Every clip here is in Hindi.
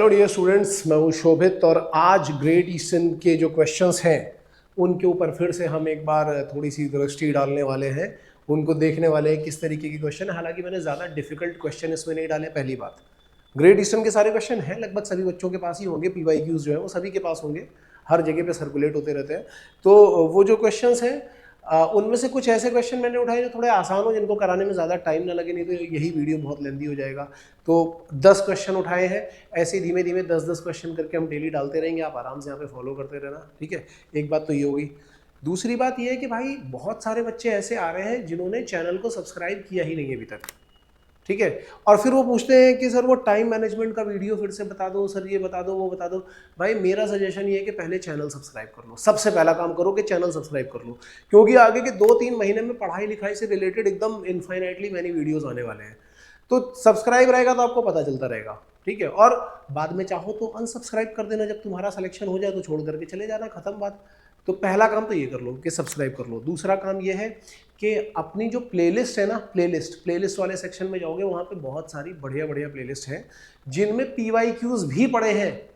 हेलो डियर स्टूडेंट्स, मैं हूँ शोभित और आज ग्रेट ईस्टर्न के जो क्वेश्चंस हैं उनके ऊपर फिर से हम एक बार थोड़ी सी दृष्टि डालने वाले हैं, उनको देखने वाले हैं किस तरीके के क्वेश्चन है। हालांकि मैंने ज़्यादा डिफिकल्ट क्वेश्चन इसमें नहीं डाले। पहली बात, ग्रेट ईस्टर्न के सारे क्वेश्चन हैं, लगभग सभी बच्चों के पास ही होंगे। PYQs जो है वो सभी के पास होंगे, हर जगह पे सर्कुलेट होते रहते हैं। तो वो जो क्वेश्चंस हैं उनमें से कुछ ऐसे क्वेश्चन मैंने उठाए जो थोड़े आसान हो, जिनको कराने में ज़्यादा टाइम ना लगे, नहीं तो यही वीडियो बहुत लेंदी हो जाएगा। तो 10 क्वेश्चन उठाए हैं, ऐसे धीमे धीमे 10-10 क्वेश्चन करके हम डेली डालते रहेंगे। आप आराम से यहाँ पे फॉलो करते रहना, ठीक है। एक बात तो ये होगी। दूसरी बात ये है कि भाई बहुत सारे बच्चे ऐसे आ रहे हैं जिन्होंने चैनल को सब्सक्राइब किया ही नहीं अभी तक, ठीक है। और फिर वो पूछते हैं कि सर वो टाइम मैनेजमेंट का वीडियो फिर से बता दो, सर ये बता दो, वो बता दो। भाई मेरा सजेशन ये है कि पहले चैनल सब्सक्राइब कर लो। सबसे पहला काम करो कि चैनल सब्सक्राइब कर लो, क्योंकि आगे के 2-3 महीने में पढ़ाई लिखाई से रिलेटेड एकदम इनफाइनाइटली मैनी वीडियोस आने वाले हैं। तो सब्सक्राइब रहेगा तो आपको पता चलता रहेगा, ठीक है। और बाद में चाहो तो अनसब्सक्राइब कर देना, जब तुम्हारा सिलेक्शन हो जाए तो छोड़ करके चले जाना, खत्म बात। तो पहला काम तो ये कर लो कि सब्सक्राइब कर लो। दूसरा काम ये है कि अपनी जो प्लेलिस्ट है ना, प्लेलिस्ट वाले सेक्शन में जाओगे, वहाँ पे बहुत सारी बढ़िया बढ़िया प्लेलिस्ट हैं जिनमें PYQs भी पड़े हैं।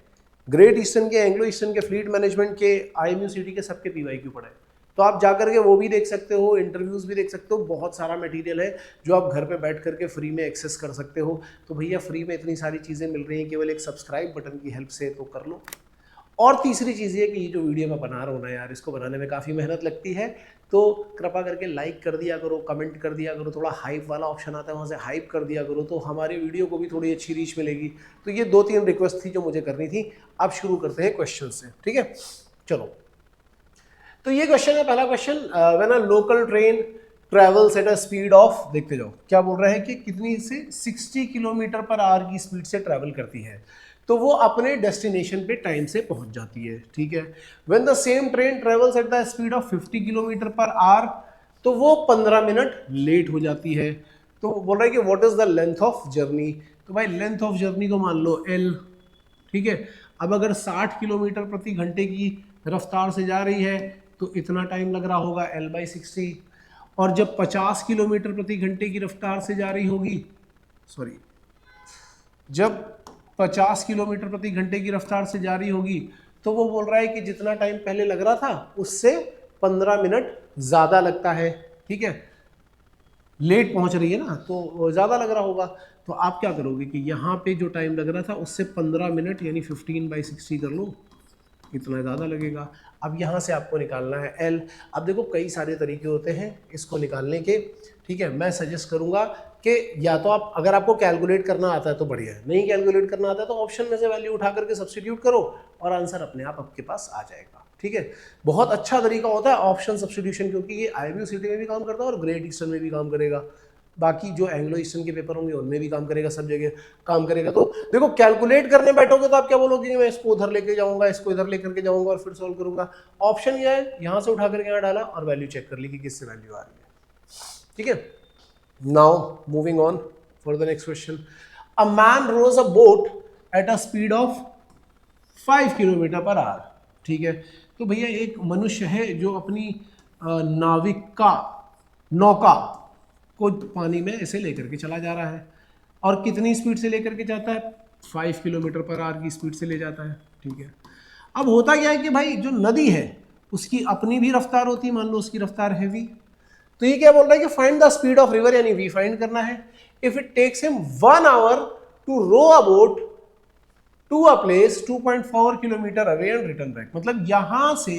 ग्रेट ईस्टर्न के, एंग्लो ईस्टर्न के, फ्लीट मैनेजमेंट के, IMU-CT के, सबके PYQ पड़े हैं। तो आप जाकर के वो भी देख सकते हो, इंटरव्यूज़ भी देख सकते हो। बहुत सारा मटेरियल है जो आप घर पे बैठ करके फ्री में एक्सेस कर सकते हो। तो भैया फ्री में इतनी सारी चीज़ें मिल रही हैं केवल एक सब्सक्राइब बटन की हेल्प से, तो कर लो। और तीसरी चीज़ ये कि ये जो वीडियो मैं बना रहा हूँ ना यार, इसको बनाने में काफ़ी मेहनत लगती है। तो कृपा करके लाइक कर दिया करो, कमेंट कर दिया करो, थोड़ा हाइप वाला ऑप्शन आता है वहाँ से हाइप कर दिया करो, तो हमारे वीडियो को भी थोड़ी अच्छी रीच मिलेगी। तो ये 2-3 रिक्वेस्ट थी जो मुझे करनी थी। अब शुरू करते हैं क्वेश्चन से, ठीक है। चलो, तो ये क्वेश्चन है, पहला question. When a local train travels eight a speed of, देखते जाओ क्या बोल रहा है कि कितनी से 60 किलोमीटर पर आवर की स्पीड से ट्रैवल करती है, तो वो अपने डेस्टिनेशन पे टाइम से पहुंच जाती है, ठीक है। When the same train travels at the speed of 50 kilometre पर आवर, तो वो 15 मिनट लेट हो जाती है। तो बोल रहा है कि what is the length of journey. तो भाई लेंथ ऑफ जर्नी को मान लो L, ठीक है। अब अगर 60 किलोमीटर प्रति घंटे की रफ्तार से जा रही है तो इतना टाइम लग रहा होगा L/60। और जब 50 किलोमीटर प्रति घंटे की रफ्तार से जा रही होगी, सॉरी, जब 50 किलोमीटर प्रति घंटे की रफ्तार से जा रही होगी, तो वो बोल रहा है कि जितना टाइम पहले लग रहा था उससे 15 मिनट ज़्यादा लगता है, ठीक है। लेट पहुंच रही है ना, तो ज़्यादा लग रहा होगा। तो आप क्या करोगे कि यहाँ पे जो टाइम लग रहा था उससे 15 मिनट यानी 15/60 कर लो, इतना ज़्यादा लगेगा। अब यहाँ से आपको निकालना है L। अब देखो कई सारे तरीके होते हैं इसको निकालने के, ठीक है। मैं सजेस्ट करूँगा कि या तो आप, अगर आपको कैलकुलेट करना आता है तो बढ़िया है, नहीं कैलकुलेट करना आता है तो ऑप्शन में से वैल्यू उठा करके सब्स्टिट्यूट करो और आंसर अपने आप आपके पास आ जाएगा, ठीक है। बहुत अच्छा तरीका होता है ऑप्शन सब्स्टिट्यूशन, क्योंकि ये IMU-CT में भी काम करता है और ग्रेट ईस्टर्न में भी काम करेगा। बाकी जो एंग्लो ईस्टर्न के पेपर होंगे उनमें भी काम करेगा, सब जगह काम करेगा। तो देखो कैलकुलेट करने बैठोगे तो आप क्या बोलोगे कि मैं इसको उधर लेके जाऊंगा, इसको इधर लेकर के जाऊंगा और फिर सॉल्व करूंगा। ऑप्शन ये है, यहाँ से उठा करके यहाँ डाला और वैल्यू चेक कर ली कि किससे वैल्यू आ रही है, ठीक है। Now moving on for the next question. A man rows a boat at a speed of 5 kilometre पर आवर, ठीक है। तो भैया एक मनुष्य है जो अपनी नौका को पानी में ऐसे लेकर के चला जा रहा है, और कितनी स्पीड से लेकर के जाता है, 5 किलोमीटर पर आवर की स्पीड से ले जाता है, ठीक है। अब होता क्या है कि भाई जो नदी है उसकी अपनी भी रफ्तार होती है, मान लो उसकी रफ्तार है v। तो ये क्या बोल रहा है कि find the speed of river, यानी v फाइंड करना है। If it takes him 1 hour to row a boat to a place 2.4 kilometre away and return back, मतलब यहां से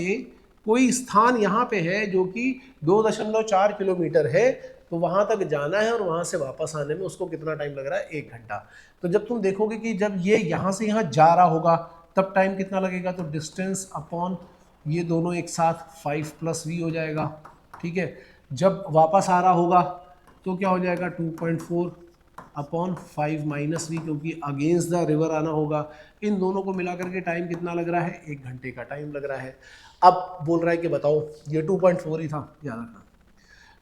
कोई स्थान यहां पे है जो कि 2.4 किलोमीटर है, तो वहां तक जाना है और वहां से वापस आने में उसको कितना टाइम लग रहा है, 1 घंटा। तो जब तुम देखोगे कि जब ये यहां से यहां जा रहा होगा तब टाइम कितना लगेगा, तो डिस्टेंस अपॉन ये दोनों एक साथ 5 + v हो जाएगा, ठीक है। जब वापस आ रहा होगा तो क्या हो जाएगा, 2.4 अपॉन 5 - v, क्योंकि अगेंस्ट द रिवर आना होगा। इन दोनों को मिला करके टाइम कितना लग रहा है, 1 घंटे का टाइम लग रहा है। अब बोल रहा है कि बताओ, ये 2.4 ही था, याद रखना।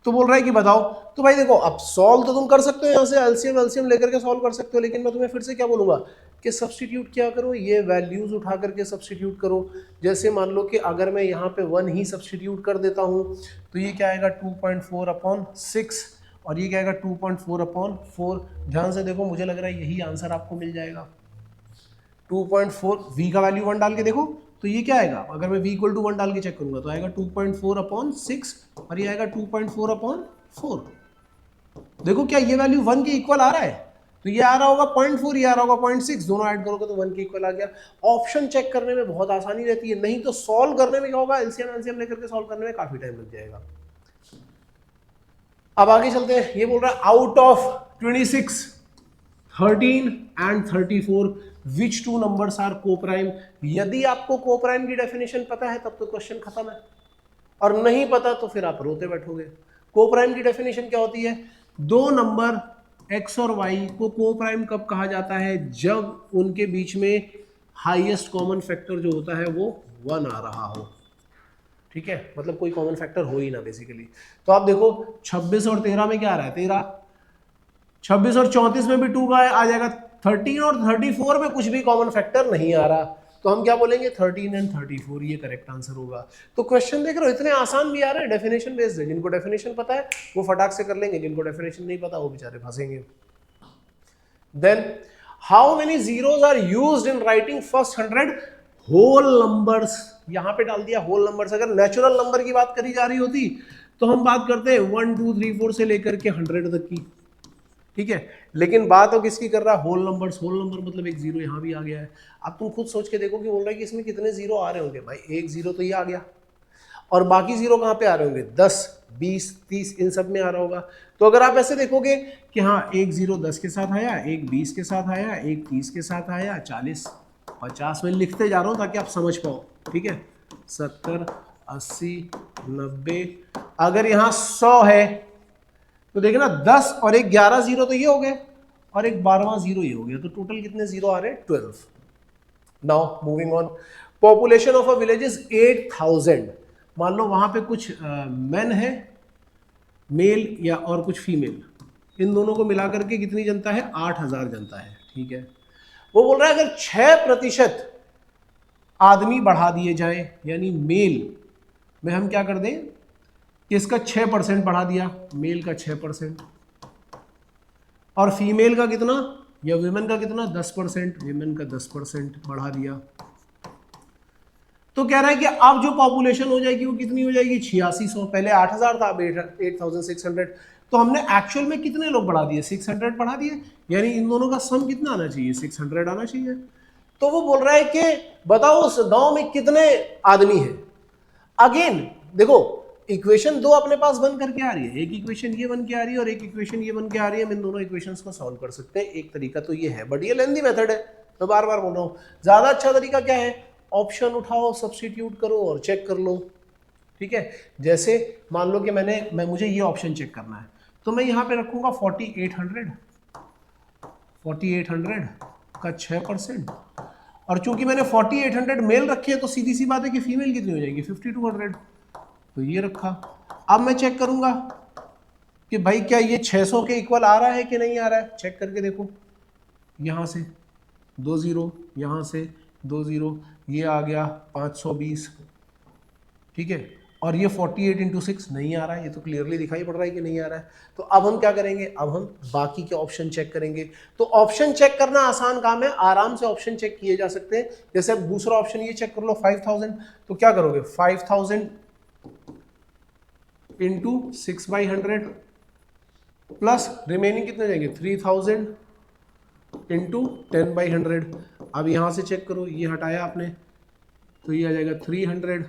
तो बोल रहा है कि बताओ, तो भाई देखो अब सॉल्व तो तुम कर सकते हो, यहाँ से एलसीएम लेकर के सॉल्व कर सकते हो, लेकिन मैं तुम्हें फिर से क्या बोलूँगा कि सब्स्टिट्यूट क्या करो, ये वैल्यूज़ उठा करके सब्स्टिट्यूट करो। जैसे मान लो कि अगर मैं यहाँ पे 1 ही सब्स्टिट्यूट कर देता हूँ तो ये क्या आएगा, 2.4/6, और ये क्या आएगा, 2.4/4। ध्यान से देखो, मुझे लग रहा है यही आंसर आपको मिल जाएगा, 2.4, v का वैल्यू 1 डाल के देखो तो ये क्या आएगा, अगर मैं v इक्वल टू 1 डाल के चेक करूंगा तो आएगा 2.4 अपॉन 6 और ये आएगा 2.4 अपॉन 4। देखो क्या ये वैल्यू 1 के इक्वल आ रहा है, तो ये आ रहा होगा 0.4, ये आ रहा होगा 0.6, दोनों ऐड करोगे तो 1 के इक्वल आ गया। ऑप्शन चेक करने में बहुत आसानी रहती है, नहीं तो सॉल्व करने में क्या होगा, एलसीएम एलसीएम लेकर के सॉल्व करने में काफी टाइम लग जाएगा। अब आगे चलते हैं, ये बोल रहा है out of 26, 13 and 34 which two numbers are coprime. यदि आपको कोप्राइम की डेफिनेशन पता है तब तो क्वेश्चन खत्म है, और नहीं पता तो फिर आप रोते बैठोगे। कोप्राइम की डेफिनेशन क्या होती है, दो नंबर x और y को कोप्राइम कब कहा जाता है, जब उनके बीच में हाईएस्ट कॉमन फैक्टर जो होता है वो 1 आ रहा हो। ठीक है, मतलब कोई कॉमन फैक्टर हो ही ना बेसिकली। तो आप देखो 26 और 13 में क्या आ रहा है, 13, 26 और 34 में भी 2 का आ जाएगा, 13 और 34 में कुछ भी कॉमन फैक्टर नहीं आ रहा, तो हम क्या बोलेंगे 13 एंड 34, ये करेक्ट आंसर होगा। तो क्वेश्चन देख रहे हो इतने आसान भी आ रहे हैं, डेफिनेशन बेस्ड है। जिनको डेफिनेशन पता है वो फटाक से कर लेंगे, जिनको डेफिनेशन नहीं पता वो बेचारे फंसेंगे। Then how many zeros are used in writing first 100 whole numbers. यहां पे डाल दिया होल नंबर्स। अगर नेचुरल नंबर की बात करी जा रही होती तो हम बात करते हैं 1 2 3 4 से लेकर के 100 तक की, ठीक है, लेकिन बात तो किसकी कर रहा है, होल नंबर्स। होल नंबर मतलब एक जीरो यहां भी आ गया है। अब तुम खुद सोच के देखो कि बोल रहा है कि इसमें कितने जीरो आ रहे होंगे, भाई एक जीरो तो ये आ गया, और बाकी जीरो कहां पे आ रहे होंगे, 10 20 30 इन सब में आ रहा होगा। तो अगर आप ऐसे देखोगे कि हाँ एक जीरो 10 के साथ आया, एक 20 के साथ आया, एक 30 के साथ आया, 40 50 में लिखते जा रहा हूं ताकि आप समझ पाओ, ठीक है, 70 80 90, अगर यहां 100 है तो देखिए ना 10 और एक 11 जीरो तो ये हो गए, और एक 12वां जीरो ये हो गया, तो टोटल कितने जीरो आ रहे हैं, 12। Now moving on, population of a village is 8000। मान लो वहां पे कुछ मेन है, मेल या और कुछ फीमेल, इन दोनों को मिला करके कितनी जनता है, 8000 जनता है, ठीक है। वो बोल रहा है अगर 6% आदमी बढ़ा दिए जाए, यानी मेल में हम क्या कर दें कि इसका 6% बढ़ा दिया, मेल का 6%, और फीमेल का कितना या विमेन का कितना 10%, विमेन का 10% बढ़ा दिया, तो कह रहा है कि अब जो पॉपुलेशन हो जाएगी वो कितनी हो जाएगी, 8600। पहले 8000 था, अब 8600। तो हमने एक्चुअल में कितने लोग बढ़ा दिए, 600 बढ़ा दिए, यानी इन दोनों का सम कितना आना चाहिए, 600 आना चाहिए। तो वो बोल रहा है कि बताओ उस गांव में कितने आदमी हैं। अगेन देखो इक्वेशन दो अपने पास बन करके आ रही है, एक इक्वेशन ये बन के आ रही है और एक इक्वेशन ये बन के आ रही है। हम इन दोनों इक्वेशंस को सॉल्व कर सकते हैं, एक तरीका तो ये है, बट ये लेंथी मेथड है, मैं बार बार बोल रहा हूँ। ज्यादा अच्छा तरीका क्या है, ऑप्शन उठाओ, सब्स्टिट्यूट करो और चेक कर लो, ठीक है। जैसे मान लो कि मुझे ये ऑप्शन चेक करना है, तो मैं यहाँ पे रखूंगा 4800 का 6%, और चूंकि मैंने 4800 मेल रखे हैं तो सीधी सी बात है कि फीमेल कितनी हो जाएगी, 5200, तो ये रखा। अब मैं चेक करूंगा कि भाई क्या ये 600 के इक्वल आ रहा है कि नहीं आ रहा है, चेक करके देखो, यहां से 2 जीरो, यहां से 2 जीरो, ये आ गया 520, ठीक है, और ये 48 इंटू 6 नहीं आ रहा है, ये तो क्लियरली दिखाई पड़ रहा है कि नहीं आ रहा है। तो अब हम क्या करेंगे, अब हम बाकी के ऑप्शन चेक करेंगे। तो ऑप्शन चेक करना आसान काम है, आराम से ऑप्शन चेक किए जा सकते हैं। जैसे अब दूसरा ऑप्शन ये चेक कर लो 5000, तो क्या करोगे 5000 इंटू 6/100 प्लस रिमेनिंग कितने जाएंगे 3000 इंटू 10/100। अब यहां से चेक करो, ये हटाया आपने तो ये आ जाएगा 300,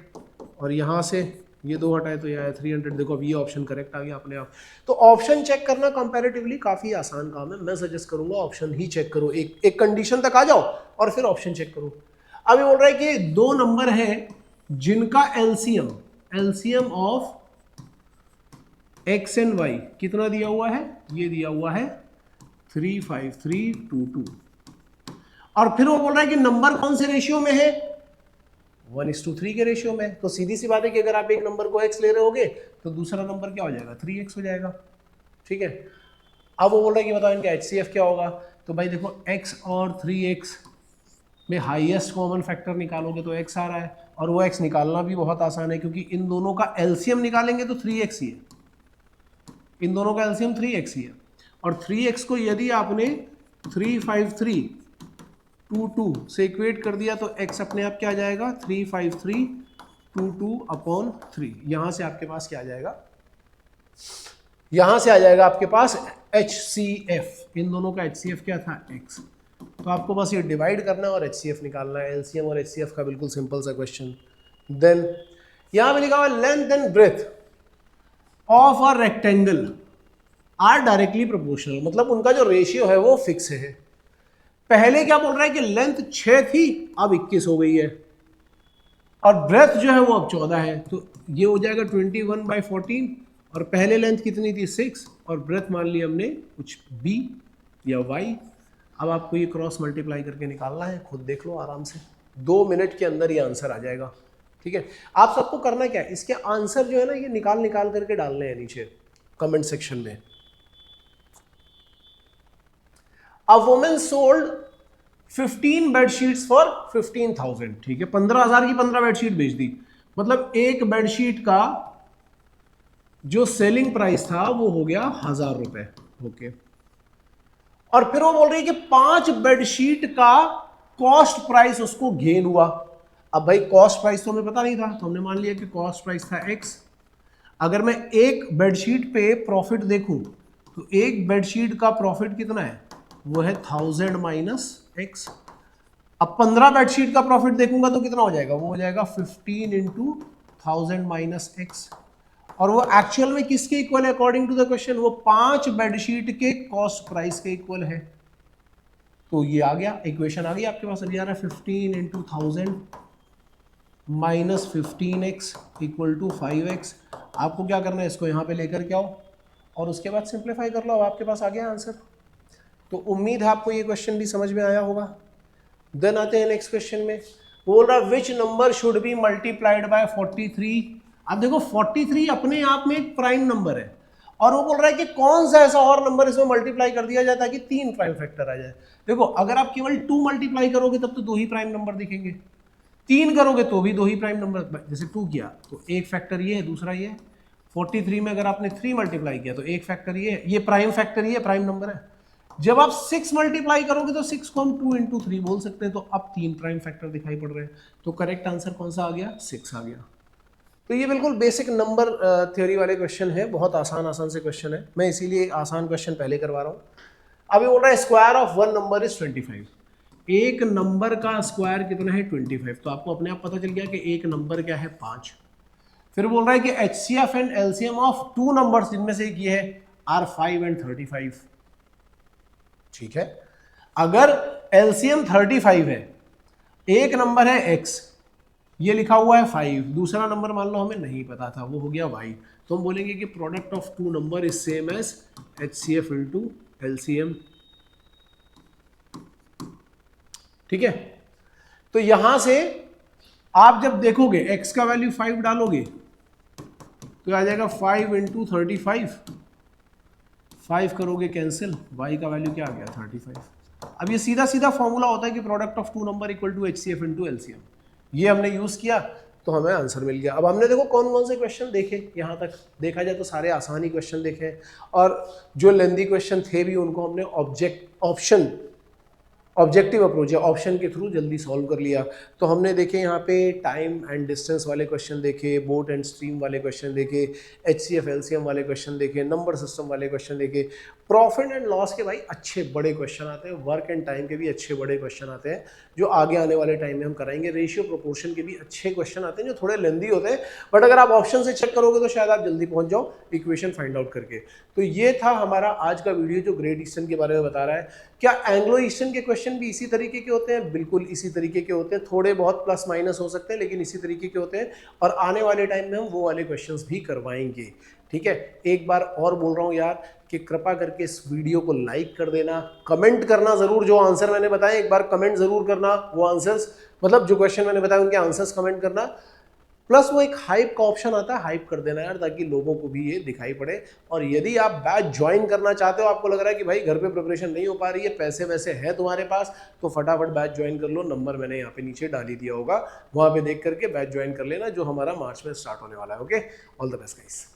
और यहां से ये 2 हटाए तो ये आया 300। देखो अब ये ऑप्शन करेक्ट आ गया अपने आप। तो ऑप्शन चेक करना कंपैरेटिवली काफी आसान काम है, मैं सजेस्ट करूंगा ऑप्शन ही चेक करो, एक कंडीशन तक आ जाओ और फिर ऑप्शन चेक करो। अब ये बोल रहा है कि दो नंबर है जिनका LCM of x and y कितना दिया हुआ है, ये दिया हुआ है 35322, और फिर वो बोल रहा है कि नंबर कौन से रेशियो में है, 1:3 के रेशियो में। तो सीधी सी बात है कि अगर आप एक नंबर को x ले रहे होगे तो दूसरा नंबर क्या हो जाएगा 3x हो जाएगा, ठीक है। अब वो बोल रहा है कि बताओ इनका HCF क्या होगा। तो भाई देखो x और 3x में हाईएस्ट कॉमन फैक्टर निकालोगे तो x आ रहा है, और वो x निकालना भी बहुत आसान है क्योंकि इन दोनों का एलसीएम निकालेंगे तो 3x ही है, इन दोनों का एलसीएम 3x ही है, और 3x को यदि आपने 353 22 से इक्वेट कर दिया तो x अपने आप क्या आ जाएगा 35322/3। यहां से आपके पास क्या आ जाएगा, यहां से आ जाएगा आपके पास HCF, इन दोनों का HCF क्या था x। तो आपको बस ये डिवाइड करना है और HCF निकालना है, LCM और HCF का बिल्कुल सिंपल सा क्वेश्चन। देन यहां पे लिखा हुआ length and breadth of a rectangle are directly proportional, मतलब उनका जो रेशियो है वो फिक्स है। पहले क्या बोल रहा है कि लेंथ 6 थी अब 21 हो गई है, और ब्रेथ जो है वो अब 14 है, तो ये हो जाएगा 21/14, और पहले लेंथ कितनी थी 6, और ब्रेथ मान लिया हमने कुछ b या y। अब आपको ये क्रॉस मल्टीप्लाई करके निकालना है, खुद देख लो आराम से, 2 मिनट के अंदर ये आंसर आ जाएगा। ठीक है, आप सबको करना क्या है, इसके आंसर जो है ना ये निकाल करके डालने हैं नीचे कमेंट सेक्शन में। A woman sold 15 bedsheets for 15,000, ठीक है, 15,000 की 15 बेडशीट बेच दी, मतलब एक बेडशीट का जो सेलिंग प्राइस था वो हो गया 1,000 रुपए। ओके, और फिर वो बोल रही है कि 5 बेडशीट का कॉस्ट प्राइस उसको गेन हुआ। अब भाई कॉस्ट प्राइस तो हमें पता नहीं था, तो हमने मान लिया कि कॉस्ट प्राइस था x। अगर मैं एक बेडशीट पे प्रॉफिट देखूं तो एक बेडशीट का प्रॉफिट कितना है, वो है 1000 माइनस x। अब 15 बेडशीट का प्रॉफिट देखूंगा तो कितना हो जाएगा, वो हो जाएगा 15 इंटू 1000 माइनस x, और वो एक्चुअल में किसके इक्वल है अकॉर्डिंग टू द क्वेश्चन, वो 5 बेडशीट के कॉस्ट प्राइस के इक्वल है। तो ये आ गया, इक्वेशन आ गई आपके पास। अभी आ रहा है 15 into 1000 minus 15x equal to 5x। आपको क्या करना है, इसको यहाँ पे लेकर के आओ और उसके बाद सिंप्लीफाई कर लो, अब आपके पास आ गया आंसर। तो उम्मीद है आपको ये क्वेश्चन भी समझ में आया होगा। देन आते हैं नेक्स्ट क्वेश्चन में, बोल रहा which number should be multiplied by 43। अब देखो 43 अपने आप में एक प्राइम नंबर है, और वो बोल रहा है कि कौन सा ऐसा और नंबर इसमें मल्टीप्लाई कर दिया जाए ताकि 3 प्राइम फैक्टर आ जाए। देखो अगर आप केवल 2 मल्टीप्लाई करोगे तब तो 2 ही प्राइम नंबर दिखेंगे, 3 करोगे तो भी 2 ही प्राइम नंबर, जैसे 2 किया तो एक फैक्टर ये है, दूसरा ये है। 43 में अगर आपने 3 मल्टीप्लाई किया तो एक फैक्टर ये प्राइम फैक्टर ये प्राइम नंबर है। जब आप 6 मल्टीप्लाई करोगे तो 6 को हम 2 इंटू 3 बोल सकते हैं, तो अब 3 प्राइम फैक्टर दिखाई पड़ रहे हैं। तो करेक्ट आंसर कौन सा आ गया, 6 आ गया। तो ये बिल्कुल बेसिक नंबर थ्योरी वाले क्वेश्चन है, बहुत आसान से क्वेश्चन है, मैं इसीलिए आसान क्वेश्चन पहले करवा रहा हूँ। अभी बोल रहा है square of one number is 25, एक नंबर का स्क्वायर कितना है 25, तो आपको अपने आप पता चल गया कि एक नंबर क्या है 5। फिर बोल रहा है कि HCF and LCM of 2 numbers, इनमें से एक ये है, आर 5 एंड 35। ठीक है, अगर LCM 35 है, एक नंबर है x, ये लिखा हुआ है 5, दूसरा नंबर मान लो हमें नहीं पता था, वो हो गया y, तो हम बोलेंगे कि product of 2 number is same as HCF into LCM। ठीक है, तो यहां से आप जब देखोगे x का वैल्यू 5 डालोगे तो आ जाएगा 5 इंटू 35, 5 करोगे कैंसिल, y का वैल्यू क्या आ गया 35। अब ये सीधा सीधा फॉर्मूला होता है कि product of 2 number equal to HCF into LCM, ये हमने यूज किया तो हमें आंसर मिल गया। अब हमने देखो कौन कौन से क्वेश्चन देखे, यहाँ तक देखा जाए तो सारे आसान ही क्वेश्चन देखे, और जो लेंदी क्वेश्चन थे भी उनको हमने ऑब्जेक्टिव अप्रोच है, ऑप्शन के थ्रू जल्दी सॉल्व कर लिया। तो हमने देखे यहाँ पे टाइम एंड डिस्टेंस वाले क्वेश्चन देखे, बोट एंड स्ट्रीम वाले क्वेश्चन देखे, HCF LCM वाले क्वेश्चन देखे, नंबर सिस्टम वाले क्वेश्चन देखे, प्रॉफिट एंड लॉस के भाई अच्छे बड़े क्वेश्चन आते हैं, वर्क एंड टाइम के भी अच्छे बड़े क्वेश्चन आते हैं जो आगे आने वाले टाइम में हम कराएंगे, रेशियो प्रोपोर्शन के भी अच्छे क्वेश्चन आते हैं जो थोड़े लेंदी होते हैं, बट अगर आप ऑप्शन से चेक करोगे तो शायद आप जल्दी पहुंच जाओ इक्वेशन फाइंड आउट करके। तो ये था हमारा आज का वीडियो जो ग्रेट ईस्टर्न के बारे में बता रहा है। क्या एंग्लो ईस्टर्न के क्वेश्चन भी इसी तरीके के होते हैं? बिल्कुल इसी तरीके के होते हैं, थोड़े बहुत प्लस माइनस हो सकते हैं लेकिन इसी तरीके के होते हैं, और आने वाले टाइम में हम वो वाले क्वेश्चंस भी करवाएंगे। ठीक है, एक बार और बोल रहा हूँ यार कि कृपा करके इस वीडियो को लाइक कर देना, कमेंट करना जरूर, जो आंसर मैंने बताया एक बार कमेंट जरूर करना, वो आंसर्स मतलब जो क्वेश्चन मैंने बताया उनके आंसर्स कमेंट करना, प्लस वो एक हाइप का ऑप्शन आता है, हाइप कर देना यार ताकि लोगों को भी ये दिखाई पड़े। और यदि आप बैच ज्वाइन करना चाहते हो, आपको लग रहा है कि भाई घर पे प्रिपरेशन नहीं हो पा रही है, पैसे वैसे हैं तुम्हारे पास, तो फटाफट बैच ज्वाइन कर लो, नंबर मैंने यहाँ पे नीचे डाल ही दिया होगा, वहाँ पे देख करके बैच ज्वाइन कर लेना जो हमारा मार्च में स्टार्ट होने वाला है। Okay, all the best guys.